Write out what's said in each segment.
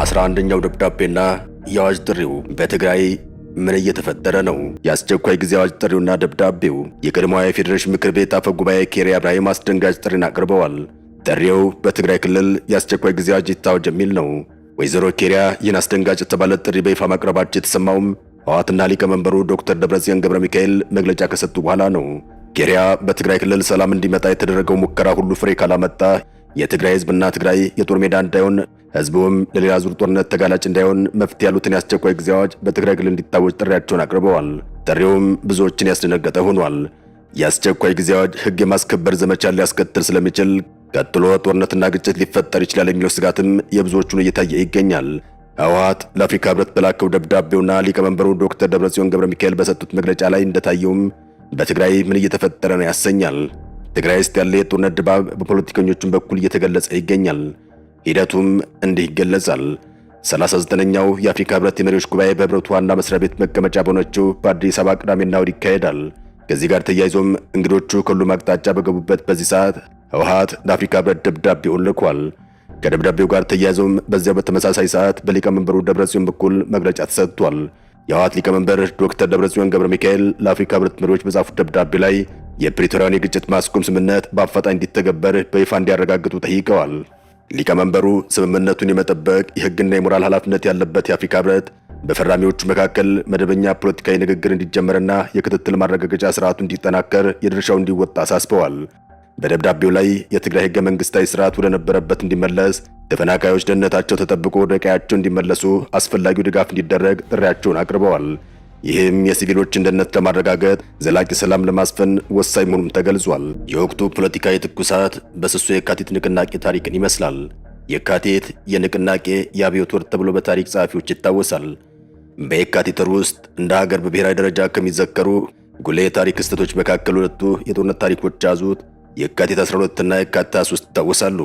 11ኛው ደብዳቤና የአዋጅ ጥሪው በትግራይ ምን እየተፈጠረ ነው? የአስቸኳይ ጊዜ አዋጅ ጥሪውና ደብዳቤው የቀድሞው የፌዴሬሽን ምክር ቤት አፈ ጉባኤ ኬሪያ ኢብራሂም አስደንጋጭ ጥሪን አቅርበዋል። ጥሪው በትግራይ ክልል የአስቸኳይ ጊዜ አዋጅ ይታወጅ የሚል ነው። ወይዘሮ ኬሪያ ይህን አስደንጋጭ የተባለ ጥሪ በይፋ ማቅረባቸው የተሰማውም ህወሓትና ሊቀመንበሩ ዶክተር ደብረጽዮን ገብረ ሚካኤል መግለጫ ከሰጡ በኋላ ነው። ኬሪያ በትግራይ ክልል ሰላም እንዲመጣ የተደረገው ሙከራ ሁሉ ፍሬ ካላመጣ የትግራይ ህዝብና ትግራይ የጦር ሜዳ እንዳይሆን ህዝቡም ለሌላ ዙር ጦርነት ተጋላጭ እንዳይሆን መፍትሄ ያሉትን የአስቸኳይ ጊዜ አዋጅ በትግራይ ክልል እንዲታወጅ ጥሪያቸውን አቅርበዋል። ጥሪውም ብዙዎችን ያስደነገጠ ሆኗል። የአስቸኳይ ጊዜ አዋጅ ህግ የማስከበር ዘመቻን ሊያስከትል ስለሚችል ቀጥሎ ጦርነትና ግጭት ሊፈጠር ይችላል የሚለው ስጋትም የብዙዎቹን እየታየ ይገኛል። ህወሓት ለአፍሪካ ህብረት በላከው ደብዳቤውና ሊቀመንበሩ ዶክተር ደብረጽዮን ገብረ ሚካኤል በሰጡት መግለጫ ላይ እንደታየውም በትግራይ ምን እየተፈጠረ ነው ያሰኛል። ትግራይ ውስጥ ያለ የጦርነት ድባብ በፖለቲከኞቹም በኩል እየተገለጸ ይገኛል። ሂደቱም እንዲህ ይገለጻል። 39ኛው የአፍሪካ ህብረት የመሪዎች ጉባኤ በህብረቱ ዋና መስሪያ ቤት መቀመጫ በሆነችው በአዲስ አበባ ቅዳሜና እሁድ ይካሄዳል። ከዚህ ጋር ተያይዞም እንግዶቹ ከሁሉም አቅጣጫ በገቡበት በዚህ ሰዓት ህወሓት ለአፍሪካ ህብረት ደብዳቤውን ልኳል። ከደብዳቤው ጋር ተያይዞም በዚያው በተመሳሳይ ሰዓት በሊቀመንበሩ ደብረጽዮን በኩል መግለጫ ተሰጥቷል። የህወሓት ሊቀመንበር ዶክተር ደብረጽዮን ገብረ ሚካኤል ለአፍሪካ ህብረት መሪዎች በጻፉት ደብዳቤ ላይ የፕሪቶሪያን የግጭት ማስቆም ስምምነት በአፋጣኝ እንዲተገበር በይፋ እንዲያረጋግጡ ጠይቀዋል። ሊቀመንበሩ ስምምነቱን የመጠበቅ የህግና የሞራል ኃላፊነት ያለበት የአፍሪካ ህብረት በፈራሚዎቹ መካከል መደበኛ ፖለቲካዊ ንግግር እንዲጀመርና የክትትል ማረጋገጫ ስርዓቱ እንዲጠናከር የድርሻው እንዲወጣ አሳስበዋል። በደብዳቤው ላይ የትግራይ ህገ መንግስታዊ ስርዓት ወደ ነበረበት እንዲመለስ፣ ተፈናቃዮች ደህንነታቸው ተጠብቆ ወደ ቀያቸው እንዲመለሱ አስፈላጊው ድጋፍ እንዲደረግ ጥሪያቸውን አቅርበዋል። ይህም የሲቪሎችን ደህንነት ለማረጋገጥ ዘላቂ ሰላም ለማስፈን ወሳኝ መሆኑም ተገልጿል። የወቅቱ ፖለቲካዊ ትኩሳት በስሱ የካቲት ንቅናቄ ታሪክን ይመስላል። የካቲት የንቅናቄ የአብዮት ወር ተብሎ በታሪክ ጸሐፊዎች ይታወሳል። በየካቲት ወር ውስጥ እንደ ሀገር በብሔራዊ ደረጃ ከሚዘከሩ ጉልህ የታሪክ ክስተቶች መካከል ሁለቱ የጦርነት ታሪኮች ያዙት የካቲት 12 እና የካቲት 23 ይታወሳሉ።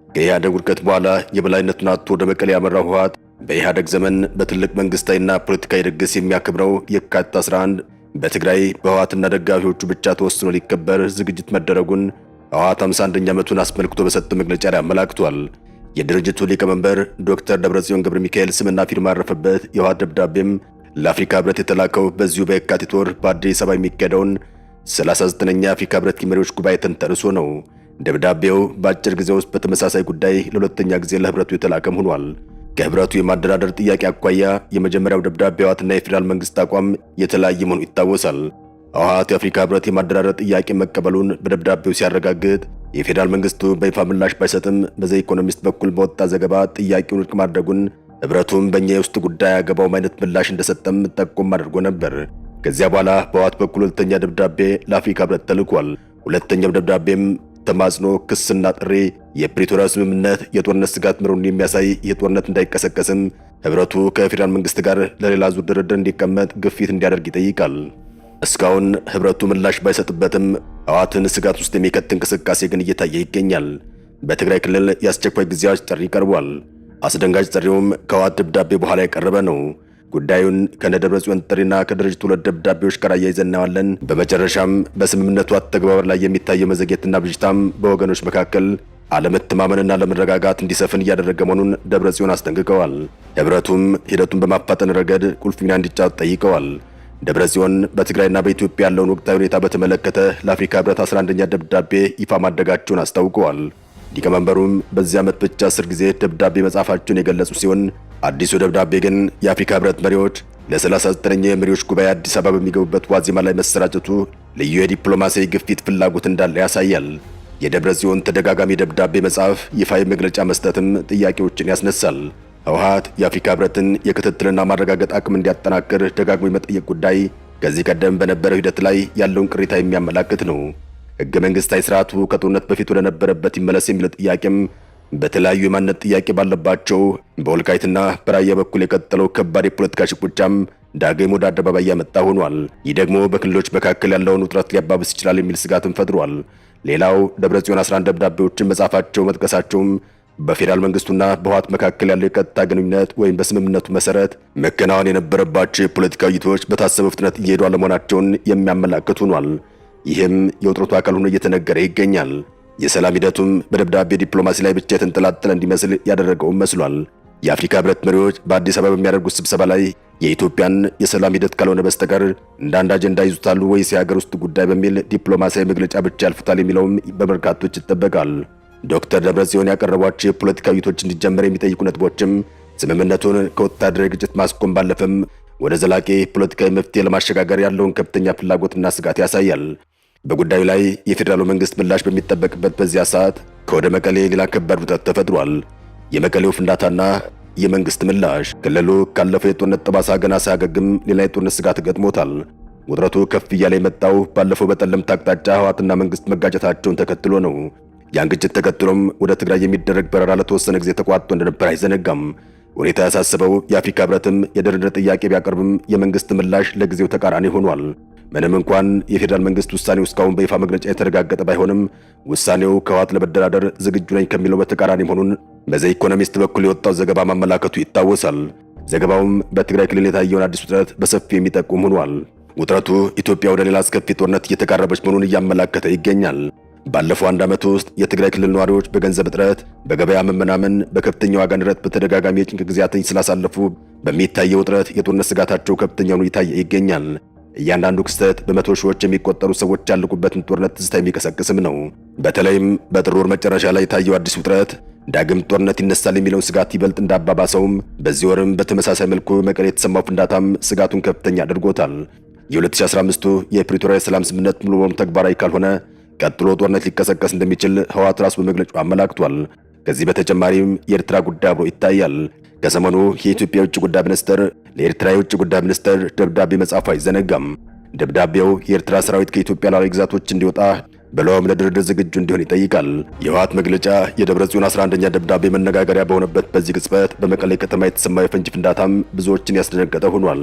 ከኢህአዴግ ውድቀት በኋላ የበላይነቱን አጥቶ ወደ መቀሌ ያመራው ህወሓት በኢህአዴግ ዘመን በትልቅ መንግስታዊና ፖለቲካዊ ድግስ የሚያከብረው የካቲት 11 በትግራይ በህወሓትና ደጋፊዎቹ ብቻ ተወስኖ ሊከበር ዝግጅት መደረጉን ህወሓት 51ኛ ዓመቱን አስመልክቶ በሰጠው መግለጫ ላይ አመላክቷል። የድርጅቱ ሊቀመንበር ዶክተር ደብረጽዮን ገብረ ሚካኤል ስምና ፊርማ ያረፈበት የህወሓት ደብዳቤም ለአፍሪካ ህብረት የተላከው በዚሁ በየካቲት ወር በአዲስ አበባ የሚካሄደውን 39ኛ የአፍሪካ ህብረት መሪዎች ጉባኤ ተንተርሶ ነው። ደብዳቤው በአጭር ጊዜ ውስጥ በተመሳሳይ ጉዳይ ለሁለተኛ ጊዜ ለህብረቱ የተላከም ሆኗል። ከህብረቱ የማደራደር ጥያቄ አኳያ የመጀመሪያው ደብዳቤ ህወሓትና የፌዴራል መንግስት አቋም የተለያየ መሆኑ ይታወሳል። ህወሓት የአፍሪካ ህብረት የማደራደር ጥያቄ መቀበሉን በደብዳቤው ሲያረጋግጥ የፌዴራል መንግስቱ በይፋ ምላሽ ባይሰጥም በዘ ኢኮኖሚስት በኩል በወጣ ዘገባ ጥያቄውን ውድቅ ማድረጉን ህብረቱም በእኛ የውስጥ ጉዳይ አገባውም አይነት ምላሽ እንደሰጠም ጠቆም አድርጎ ነበር። ከዚያ በኋላ በህወሓት በኩል ሁለተኛ ደብዳቤ ለአፍሪካ ህብረት ተልኳል። ሁለተኛው ደብዳቤም ተማጽኖ፣ ክስና ጥሪ የፕሪቶሪያ ስምምነት የጦርነት ስጋት መሆኑን የሚያሳይ የጦርነት እንዳይቀሰቀስም ህብረቱ ከፌዴራል መንግስት ጋር ለሌላ ዙር ድርድር እንዲቀመጥ ግፊት እንዲያደርግ ይጠይቃል። እስካሁን ህብረቱ ምላሽ ባይሰጥበትም ህወሓትን ስጋት ውስጥ የሚከት እንቅስቃሴ ግን እየታየ ይገኛል። በትግራይ ክልል የአስቸኳይ ጊዜ አዋጅ ጥሪ ቀርቧል። አስደንጋጭ ጥሪውም ከህወሓት ደብዳቤ በኋላ የቀረበ ነው። ጉዳዩን ከነደብረጽዮን ጥሪና ከድርጅቱ ሁለት ደብዳቤዎች ጋር አያይዘን እናየዋለን። በመጨረሻም በስምምነቱ አተገባበር ላይ የሚታየው መዘግየትና ብዥታም በወገኖች መካከል አለመተማመንና ለመረጋጋት እንዲሰፍን እያደረገ መሆኑን ደብረጽዮን አስጠንቅቀዋል። ህብረቱም ሂደቱን በማፋጠን ረገድ ቁልፍ ሚና እንዲጫወት ጠይቀዋል። ደብረጽዮን በትግራይና በኢትዮጵያ ያለውን ወቅታዊ ሁኔታ በተመለከተ ለአፍሪካ ህብረት 11ኛ ደብዳቤ ይፋ ማድረጋቸውን አስታውቀዋል። ሊቀመንበሩም በዚህ ዓመት ብቻ 10 ጊዜ ደብዳቤ መጻፋቸውን የገለጹ ሲሆን አዲሱ ደብዳቤ ግን የአፍሪካ ህብረት መሪዎች ለ39ኛው የመሪዎች ጉባኤ አዲስ አበባ በሚገቡበት ዋዜማ ላይ መሰራጨቱ ልዩ የዲፕሎማሲያዊ ግፊት ፍላጎት እንዳለ ያሳያል። የደብረጽዮን ተደጋጋሚ ደብዳቤ መጻፍ፣ ይፋዊ መግለጫ መስጠትም ጥያቄዎችን ያስነሳል። ህወሓት የአፍሪካ ህብረትን የክትትልና ማረጋገጥ አቅም እንዲያጠናክር ደጋግሞ የመጠየቅ ጉዳይ ከዚህ ቀደም በነበረው ሂደት ላይ ያለውን ቅሬታ የሚያመላክት ነው። ህገ መንግስታዊ ስርዓቱ ከጦርነት በፊት ወደ ነበረበት ይመለስ የሚለው ጥያቄም በተለያዩ የማንነት ጥያቄ ባለባቸው በወልቃይትና በራያ በኩል የቀጠለው ከባድ የፖለቲካ ሽኩቻም ዳግም ወደ አደባባይ ያመጣ ሆኗል። ይህ ደግሞ በክልሎች መካከል ያለውን ውጥረት ሊያባብስ ይችላል የሚል ስጋትን ፈጥሯል። ሌላው ደብረጽዮን 11 ደብዳቤዎችን መጻፋቸው መጥቀሳቸውም በፌዴራል መንግስቱና በህወሓት መካከል ያለው የቀጥታ ግንኙነት ወይም በስምምነቱ መሰረት መከናወን የነበረባቸው የፖለቲካ ውይይቶች በታሰበው ፍጥነት እየሄዱ አለመሆናቸውን የሚያመላክት ሆኗል። ይህም የውጥረቱ አካል ሆኖ እየተነገረ ይገኛል። የሰላም ሂደቱም በደብዳቤ ዲፕሎማሲ ላይ ብቻ የተንጠላጠለ እንዲመስል ያደረገው መስሏል። የአፍሪካ ህብረት መሪዎች በአዲስ አበባ በሚያደርጉት ስብሰባ ላይ የኢትዮጵያን የሰላም ሂደት ካልሆነ በስተቀር እንደ አንድ አጀንዳ ይዙታሉ ወይስ የሀገር ውስጥ ጉዳይ በሚል ዲፕሎማሲያዊ መግለጫ ብቻ ያልፉታል የሚለውም በበርካቶች ይጠበቃል። ዶክተር ደብረጽዮን ያቀረቧቸው የፖለቲካ ውይይቶች እንዲጀመር የሚጠይቁ ነጥቦችም ስምምነቱን ከወታደራዊ ግጭት ማስቆም ባለፈም ወደ ዘላቂ ፖለቲካዊ መፍትሄ ለማሸጋገር ያለውን ከፍተኛ ፍላጎትና ስጋት ያሳያል። በጉዳዩ ላይ የፌዴራሉ መንግስት ምላሽ በሚጠበቅበት በዚያ ሰዓት ከወደ መቀሌ ሌላ ከባድ ውጥረት ተፈጥሯል። የመቀሌው ፍንዳታና የመንግስት ምላሽ ክልሉ ካለፈው የጦርነት ጠባሳ ገና ሳያገግም ሌላ የጦርነት ስጋት ገጥሞታል። ውጥረቱ ከፍ እያለ የመጣው ባለፈው በጠለምት አቅጣጫ ህወሓትና መንግስት መጋጨታቸውን ተከትሎ ነው። ያን ግጭት ተከትሎም ወደ ትግራይ የሚደረግ በረራ ለተወሰነ ጊዜ ተቋርጦ እንደነበር አይዘነጋም። ሁኔታ ያሳሰበው የአፍሪካ ህብረትም የድርድር ጥያቄ ቢያቀርብም የመንግስት ምላሽ ለጊዜው ተቃራኒ ሆኗል። ምንም እንኳን የፌዴራል መንግስት ውሳኔው እስካሁን በይፋ መግለጫ የተረጋገጠ ባይሆንም ውሳኔው ከህወሓት ለመደራደር ዝግጁ ነኝ ከሚለው በተቃራኒ መሆኑን በዘ ኢኮኖሚስት በኩል የወጣው ዘገባ ማመላከቱ ይታወሳል። ዘገባውም በትግራይ ክልል የታየውን አዲስ ውጥረት በሰፊው የሚጠቁም ሆኗል። ውጥረቱ ኢትዮጵያ ወደ ሌላ አስከፊ ጦርነት እየተቃረበች መሆኑን እያመላከተ ይገኛል። ባለፈው አንድ ዓመት ውስጥ የትግራይ ክልል ነዋሪዎች በገንዘብ እጥረት፣ በገበያ መመናመን፣ በከፍተኛ ዋጋ ንረት በተደጋጋሚ የጭንቅ ጊዜያትን ስላሳለፉ በሚታየው ውጥረት የጦርነት ስጋታቸው ከፍተኛ ሆኖ እየታየ ይገኛል። እያንዳንዱ ክስተት በመቶ ሺዎች የሚቆጠሩ ሰዎች ያለቁበትን ጦርነት ትዝታ የሚቀሰቅስም ነው። በተለይም በጥር ወር መጨረሻ ላይ የታየው አዲስ ውጥረት ዳግም ጦርነት ይነሳል የሚለውን ስጋት ይበልጥ እንዳባባሰውም በዚህ ወርም በተመሳሳይ መልኩ መቀሌ የተሰማው ፍንዳታም ስጋቱን ከፍተኛ አድርጎታል። የ2015ቱ የፕሪቶሪያ የሰላም ስምምነት ሙሉ በሙሉ ተግባራዊ ካልሆነ ቀጥሎ ጦርነት ሊቀሰቀስ እንደሚችል ህወሓት ራሱ በመግለጫው አመላክቷል። ከዚህ በተጨማሪም የኤርትራ ጉዳይ አብሮ ይታያል። ከሰሞኑ የኢትዮጵያ የውጭ ጉዳይ ሚኒስትር ለኤርትራ የውጭ ጉዳይ ሚኒስትር ደብዳቤ መጻፉ አይዘነጋም። ደብዳቤው የኤርትራ ሰራዊት ከኢትዮጵያ ሉዓላዊ ግዛቶች እንዲወጣ ብለውም ለድርድር ዝግጁ እንዲሆን ይጠይቃል። የህወሓት መግለጫ የደብረጽዮን 11ኛ ደብዳቤ መነጋገሪያ በሆነበት በዚህ ቅጽበት በመቀሌ ከተማ የተሰማው የፈንጂ ፍንዳታም ብዙዎችን ያስደነገጠ ሆኗል።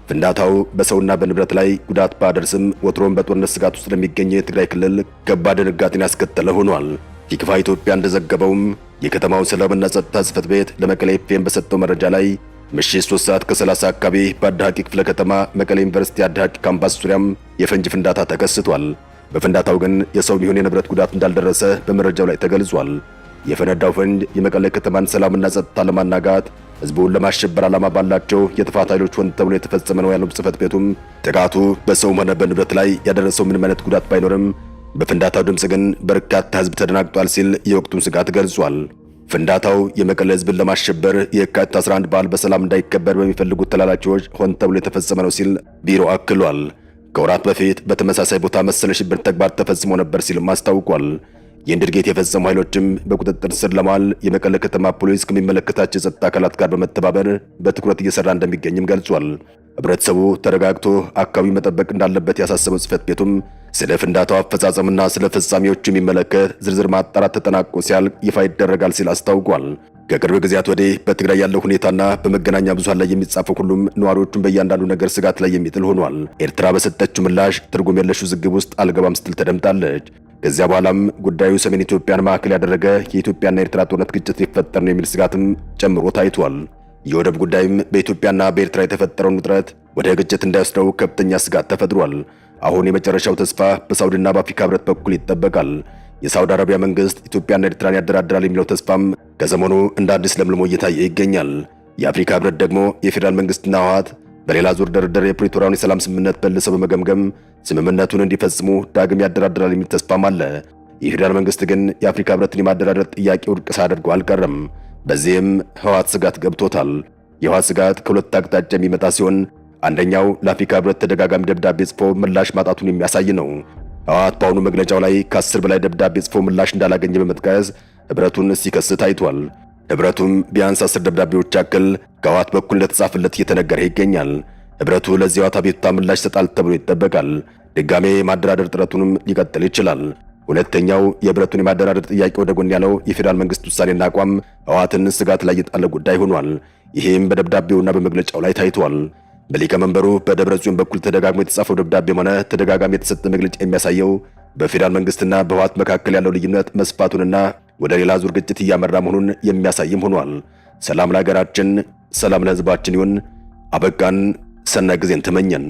ፍንዳታው በሰውና በንብረት ላይ ጉዳት ባደርስም ወትሮም በጦርነት ስጋት ውስጥ ለሚገኘው የትግራይ ክልል ከባድ ድንጋጤን ያስከተለ ሆኗል። ቲክቫ ኢትዮጵያ እንደዘገበውም የከተማው ሰላምና ጸጥታ ጽሕፈት ቤት ለመቀሌ ኤፍኤም በሰጠው መረጃ ላይ ምሽት 3 ሰዓት ከ30 አካባቢ በአዳቂ ክፍለ ከተማ መቀሌ ዩኒቨርሲቲ አዳቂ ካምፓስ ዙሪያም የፈንጂ ፍንዳታ ተከስቷል። በፍንዳታው ግን የሰው ቢሆን የንብረት ጉዳት እንዳልደረሰ በመረጃው ላይ ተገልጿል። የፈነዳው ፈንጅ የመቀሌ ከተማን ሰላምና ጸጥታ ለማናጋት ህዝቡን ለማሸበር ዓላማ ባላቸው የጥፋት ኃይሎች ሆን ተብሎ የተፈጸመ ነው ያለው ጽሕፈት ቤቱም ጥቃቱ በሰውም ሆነ በንብረት ላይ ያደረሰው ምንም አይነት ጉዳት ባይኖርም በፍንዳታው ድምፅ ግን በርካታ ህዝብ ተደናግጧል ሲል የወቅቱን ስጋት ገልጿል። ፍንዳታው የመቀሌ ህዝብን ለማሸበር የካቲት 11 በዓል በሰላም እንዳይከበር በሚፈልጉት ተላላኪዎች ሆን ተብሎ የተፈጸመ ነው ሲል ቢሮ አክሏል። ከወራት በፊት በተመሳሳይ ቦታ መሰል የሽብር ተግባር ተፈጽሞ ነበር ሲልም አስታውቋል። ይህን ድርጊት የፈጸሙ ኃይሎችም በቁጥጥር ስር ለማዋል የመቀሌ ከተማ ፖሊስ ከሚመለከታቸው የጸጥታ አካላት ጋር በመተባበር በትኩረት እየሰራ እንደሚገኝም ገልጿል። ህብረተሰቡ ተረጋግቶ አካባቢ መጠበቅ እንዳለበት ያሳሰበው ጽሕፈት ቤቱም ስለ ፍንዳታው አፈጻጸምና ስለ ፍጻሜዎቹ የሚመለከት ዝርዝር ማጣራት ተጠናቆ ሲያልቅ ይፋ ይደረጋል ሲል አስታውቋል። ከቅርብ ጊዜያት ወዲህ በትግራይ ያለው ሁኔታና በመገናኛ ብዙሃን ላይ የሚጻፈው ሁሉም ነዋሪዎቹን በእያንዳንዱ ነገር ስጋት ላይ የሚጥል ሆኗል። ኤርትራ በሰጠችው ምላሽ ትርጉም የለሽ ውዝግብ ውስጥ አልገባም ስትል ተደምጣለች። ከዚያ በኋላም ጉዳዩ ሰሜን ኢትዮጵያን ማዕከል ያደረገ የኢትዮጵያና የኤርትራ ጦርነት ግጭት ሊፈጠር ነው የሚል ስጋትም ጨምሮ ታይቷል። የወደብ ጉዳይም በኢትዮጵያና በኤርትራ የተፈጠረውን ውጥረት ወደ ግጭት እንዳይወስደው ከፍተኛ ስጋት ተፈጥሯል። አሁን የመጨረሻው ተስፋ በሳውዲና በአፍሪካ ህብረት በኩል ይጠበቃል። የሳውዲ አረቢያ መንግስት ኢትዮጵያና ኤርትራን ያደራድራል የሚለው ተስፋም ከሰሞኑ እንደ አዲስ ለምልሞ እየታየ ይገኛል። የአፍሪካ ህብረት ደግሞ የፌዴራል መንግስትና ህወሓት በሌላ ዙር ድርድር የፕሪቶሪያውን የሰላም ስምምነት መልሰው በመገምገም ስምምነቱን እንዲፈጽሙ ዳግም ያደራድራል የሚል ተስፋም አለ። የፌዴራል መንግስት ግን የአፍሪካ ህብረትን የማደራደር ጥያቄ ውድቅ ሳያደርገው አልቀረም። በዚህም ህወሓት ስጋት ገብቶታል። የህወሓት ስጋት ከሁለት አቅጣጫ የሚመጣ ሲሆን አንደኛው ለአፍሪካ ህብረት ተደጋጋሚ ደብዳቤ ጽፎ ምላሽ ማጣቱን የሚያሳይ ነው። ህወሓት በአሁኑ መግለጫው ላይ ከ10 በላይ ደብዳቤ ጽፎ ምላሽ እንዳላገኘ በመጥቀስ ህብረቱን ሲከስ ታይቷል። ህብረቱም ቢያንስ 10 ደብዳቤዎች ያክል ከህወሓት በኩል እንደተጻፈለት እየተነገረ ይገኛል። ህብረቱ ለዚህ ህወሓት አቤቱታ ምላሽ ይሰጣል ተብሎ ይጠበቃል። ድጋሜ የማደራደር ጥረቱንም ሊቀጥል ይችላል። ሁለተኛው የህብረቱን የማደራደር ጥያቄ ወደ ጎን ያለው የፌዴራል መንግስት ውሳኔና አቋም ህወሓትን ስጋት ላይ የጣለ ጉዳይ ሆኗል። ይህም በደብዳቤውና በመግለጫው ላይ ታይቷል። በሊቀመንበሩ በደብረጽዮን በኩል ተደጋግሞ የተጻፈው ደብዳቤም ሆነ ተደጋጋሚ የተሰጠ መግለጫ የሚያሳየው በፌዴራል መንግስትና በህወሓት መካከል ያለው ልዩነት መስፋቱንና ወደ ሌላ ዙር ግጭት እያመራ መሆኑን የሚያሳይም ሆኗል። ሰላም ለሀገራችን፣ ሰላም ለህዝባችን ይሁን። አበቃን። ሰናይ ጊዜን ተመኘን።